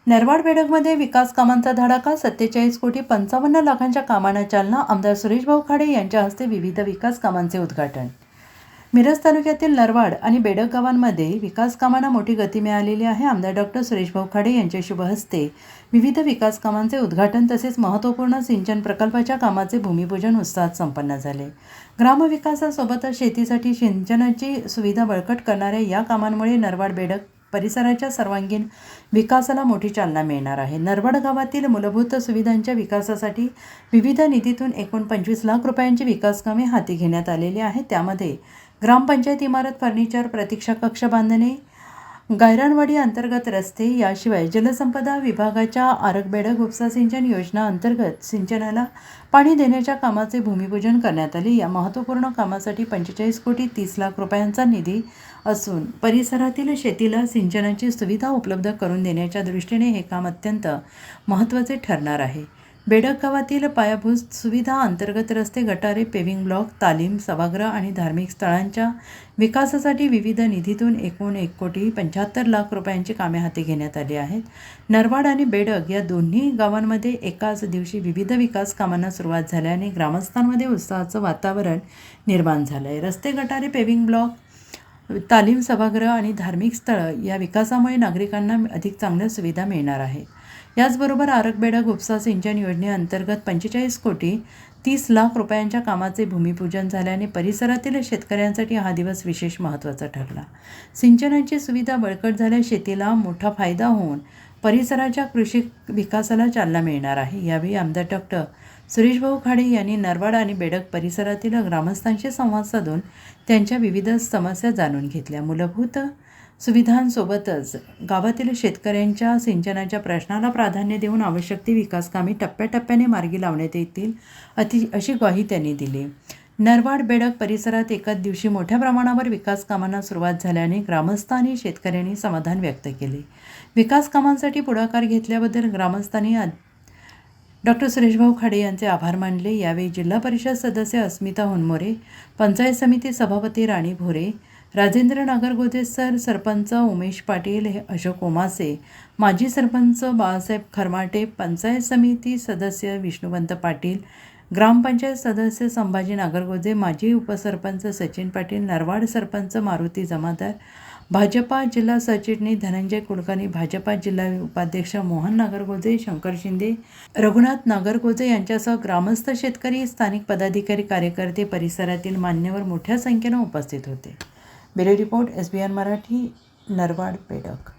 नरवाड बेडगमध्ये विकास कामांचा धडाका 47 कोटी 55 लाखांच्या कामांना चालना. आमदार सुरेशभाऊ खाडे यांच्या हस्ते विविध विकास कामांचे उद्घाटन. मिरज तालुक्यातील नरवाड आणि बेडग गावांमध्ये विकास कामांना मोठी गती मिळालेली आहे. आमदार डॉक्टर सुरेशभाऊ खाडे यांच्या शुभ हस्ते विविध विकास कामांचे उद्घाटन तसेच महत्त्वपूर्ण सिंचन प्रकल्पाच्या कामाचे भूमिपूजन उत्साहात संपन्न झाले. ग्रामविकासासोबतच शेतीसाठी सिंचनाची सुविधा बळकट करणाऱ्या या कामांमुळे नरवाड बेडग परिसराच्या सर्वांगीण विकासाला मोठी चालना मिळणार आहे. नरवाड गावातील मूलभूत सुविधांच्या विकासासाठी विविध निधीतून एकूण 25 लाख रुपयांची विकास कामे हाती घेण्यात आलेली आहेत. त्यामध्ये ग्रामपंचायत इमारत, फर्निचर, प्रतीक्षा कक्ष बांधणे, गायरानवाडी अंतर्गत रस्ते, याशिवाय जलसंपदा विभागाच्या आरग-बेडग उपसा सिंचन योजना अंतर्गत सिंचनाला पाणी देण्याच्या कामाचे भूमिपूजन करण्यात आले. या महत्त्वपूर्ण कामासाठी 45 कोटी 30 लाख रुपयांचा निधी असून परिसरातील शेतीला सिंचनाची सुविधा उपलब्ध करून देण्याच्या दृष्टीने हे काम अत्यंत महत्त्वाचे ठरणार आहे. बेडग गावातील पायाभूत सुविधा अंतर्गत रस्ते, गटारे, पेव्हिंग ब्लॉक, तालीम सभागृह आणि धार्मिक स्थळांच्या विकासासाठी विविध निधीतून एकूण 1 कोटी 75 लाख रुपयांची कामे हाती घेण्यात आली आहेत. नरवाड आणि बेडग या दोन्ही गावांमध्ये एकाच दिवशी विविध विकास कामांना सुरुवात झाल्याने ग्रामस्थांमध्ये उत्साहाचं वातावरण निर्माण झालं आहे. रस्ते, गटारे, पेव्हिंग ब्लॉक, तालीम सभागृह आणि धार्मिक स्थळं या विकासामुळे नागरिकांना अधिक चांगल्या सुविधा मिळणार आहेत. याचबरोबर आरग-बेडग उपसा सिंचन योजनेअंतर्गत 45 कोटी 30 लाख रुपयांच्या कामाचे भूमिपूजन झाल्याने परिसरातील शेतकऱ्यांसाठी हा दिवस विशेष महत्त्वाचा ठरला. सिंचनाची सुविधा बळकट झाल्यास शेतीला मोठा फायदा होऊन परिसराच्या कृषी विकासाला चालना मिळणार आहे. यावेळी आमदार डॉक्टर सुरेशभाऊ खाडे यांनी नरवाड आणि बेडग परिसरातील ग्रामस्थांशी संवाद साधून त्यांच्या विविध समस्या जाणून घेतल्या. मूलभूत सुविधांसोबतच गावातील शेतकऱ्यांच्या सिंचनाच्या प्रश्नाला प्राधान्य देऊन आवश्यक ती विकास कामे टप्प्याटप्प्याने मार्गी लावण्यात येतील अशी ग्वाही त्यांनी दिली. नरवाड बेडग परिसरात एकाच दिवशी मोठ्या प्रमाणावर विकास कामांना सुरुवात झाल्याने ग्रामस्थ आणि शेतकऱ्यांनी समाधान व्यक्त केले. विकास कामांसाठी पुढाकार घेतल्याबद्दल ग्रामस्थांनी डॉक्टर सुरेशभाऊ खाडे यांचे आभार मानले. यावेळी जिल्हा परिषद सदस्य अस्मिता हुनमोरे, पंचायत समिती सभापती राणी भोरे, राजेंद्र नागरगोजे सर, सरपंच उमेश पाटील, अशोक ओमासे, माजी सरपंच बाळासाहेब खरमाटे, पंचायत समिती सदस्य विष्णुवंत पाटील, ग्रामपंचायत सदस्य संभाजी नागरगोजे, माजी उपसरपंच सचिन पाटील, नरवाड सरपंच मारुती जमादार, भाजपा जिल्हा सरचिटणीस धनंजय कुलकर्णी, भाजपा जिल्हा उपाध्यक्ष मोहन नागरगोजे, शंकर शिंदे, रघुनाथ नागरगोजे यांच्यासह ग्रामस्थ, शेतकरी, स्थानिक पदाधिकारी, कार्यकर्ते, परिसरातील मान्यवर मोठ्या संख्येने उपस्थित होते. Bureau report, SBN Marathi, Narwad Bedag.